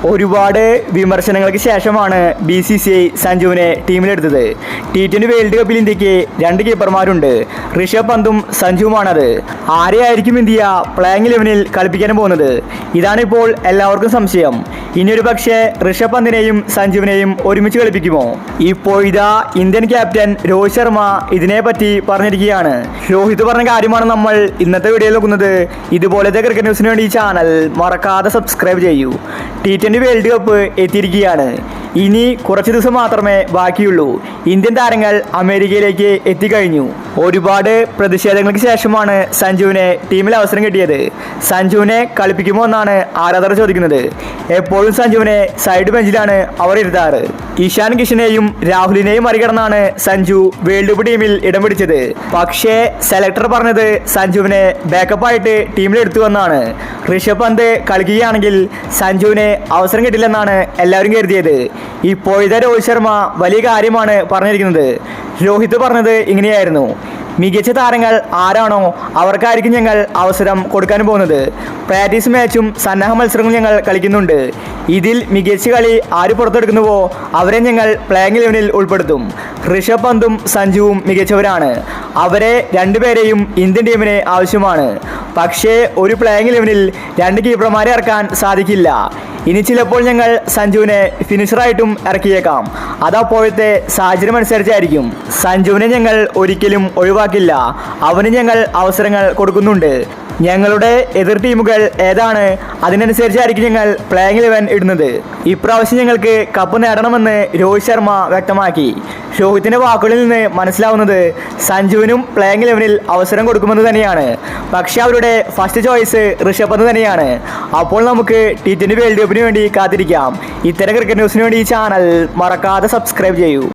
ഒരുപാട് വിമർശനങ്ങൾക്ക് ശേഷമാണ് BCCI സഞ്ജുവിനെ ടീമിലെടുത്തത്. T20 വേൾഡ് കപ്പിൽ ഇന്ത്യക്ക് 2 കീപ്പർമാരുണ്ട്. ഋഷഭ് പന്തും സഞ്ജുവുമാണത്. ആരെയായിരിക്കും ഇന്ത്യ പ്ലേയിങ് 11-ൽ കളിപ്പിക്കാൻ പോകുന്നത്? ഇതാണിപ്പോൾ എല്ലാവർക്കും സംശയം. ഇനിയൊരു പക്ഷേ ഋഷഭ് പന്തിനെയും സഞ്ജുവിനെയും ഒരുമിച്ച് കളിപ്പിക്കുമോ? ഇപ്പോൾ ഇതാ ഇന്ത്യൻ ക്യാപ്റ്റൻ രോഹിത് ശർമ്മ ഇതിനെപ്പറ്റി പറഞ്ഞിരിക്കുകയാണ്. രോഹിത് പറഞ്ഞ കാര്യമാണ് നമ്മൾ ഇന്നത്തെ വീഡിയോയിൽ നോക്കുന്നത്. ഇതുപോലത്തെ ക്രിക്കറ്റ് ന്യൂസിന് വേണ്ടി ഈ ചാനൽ മറക്കാതെ സബ്സ്ക്രൈബ് ചെയ്യൂ. T20 വേൾഡ് കപ്പ് എത്തിയിരിക്കുകയാണ്. ഇനി കുറച്ച് ദിവസം മാത്രമേ ബാക്കിയുള്ളൂ. ഇന്ത്യൻ താരങ്ങൾ അമേരിക്കയിലേക്ക് എത്തിക്കഴിഞ്ഞു. ഒരുപാട് പ്രതിഷേധങ്ങൾക്ക് ശേഷമാണ് സഞ്ജുവിനെ ടീമിൽ അവസരം കിട്ടിയത്. സഞ്ജുവിനെ കളിപ്പിക്കുമോ എന്നാണ് ആരാധകർ ചോദിക്കുന്നത്. എപ്പോഴും സഞ്ജുവിനെ സൈഡ് ബെഞ്ചിലാണ് അവർ ഇരുത്താറ്. ഇഷാൻ കിഷനെയും രാഹുലിനെയും മറികടന്നാണ് സഞ്ജു വേൾഡ് കപ്പ് ടീമിൽ ഇടം പിടിച്ചത്. പക്ഷേ സെലക്ടർ പറഞ്ഞത് സഞ്ജുവിനെ ബാക്കപ്പായിട്ട് ടീമിലെടുത്തുവെന്നാണ്. ഋഷഭ് പന്ത് കളിക്കുകയാണെങ്കിൽ സഞ്ജുവിന് അവസരം കിട്ടില്ലെന്നാണ് എല്ലാവരും കരുതിയത്. ഇപ്പോഴത്തെ രോഹിത് ശർമ്മ വലിയ കാര്യമാണ് പറഞ്ഞിരിക്കുന്നത്. രോഹിത് പറഞ്ഞത് ഇങ്ങനെയായിരുന്നു: മികച്ച താരങ്ങൾ ആരാണോ അവർക്കായിരിക്കും ഞങ്ങൾ അവസരം കൊടുക്കാൻ പോകുന്നത്. പ്രാക്ടീസ് മാച്ചും സന്നാഹ മത്സരങ്ങളും ഞങ്ങൾ കളിക്കുന്നുണ്ട്. ഇതിൽ മികച്ച കളി ആര് പുറത്തെടുക്കുന്നുവോ അവരെ ഞങ്ങൾ പ്ലേയിങ് 11-ൽ ഉൾപ്പെടുത്തും. ഋഷഭ് പന്തും സഞ്ജുവും മികച്ചവരാണ്. അവരെ രണ്ടുപേരെയും ഇന്ത്യൻ ടീമിന് ആവശ്യമാണ്. പക്ഷേ ഒരു പ്ലേയിങ് 11-ൽ 2 കീപ്പർമാരെ ഇറക്കാൻ സാധിക്കില്ല. ഇനി ചിലപ്പോൾ ഞങ്ങൾ സഞ്ജുവിനെ ഫിനിഷറായിട്ടും ഇറക്കിയേക്കാം. അതപ്പോഴത്തെ സാഹചര്യം അനുസരിച്ചായിരിക്കും. സഞ്ജുവിനെ ഞങ്ങൾ ഒരിക്കലും ഒഴിവാക്കില്ല. അവന് ഞങ്ങൾ അവസരങ്ങൾ കൊടുക്കുന്നുണ്ട്. ഞങ്ങളുടെ എതിർ ടീമുകൾ ഏതാണ് അതിനനുസരിച്ചായിരിക്കും ഞങ്ങൾ പ്ലേയിങ് 11 ഇടുന്നത്. ഇപ്രാവശ്യം ഞങ്ങൾക്ക് കപ്പ് നേടണമെന്ന് രോഹിത് ശർമ്മ വ്യക്തമാക്കി. രോഹിത്തിൻ്റെ വാക്കുകളിൽ നിന്ന് മനസ്സിലാവുന്നത് സഞ്ജുവിനും പ്ലേയിങ് 11-ൽ അവസരം കൊടുക്കുമെന്ന് തന്നെയാണ്. പക്ഷേ അവരുടെ ഫസ്റ്റ് ചോയ്സ് ഋഷഭ് പന്ത് തന്നെയാണ്. അപ്പോൾ നമുക്ക് T20 വേൾഡ് കപ്പിന് വേണ്ടി കാത്തിരിക്കാം. ഇത്തരം ക്രിക്കറ്റ് ന്യൂസിന് വേണ്ടി ഈ ചാനൽ മറക്കാതെ സബ്സ്ക്രൈബ് ചെയ്യൂ.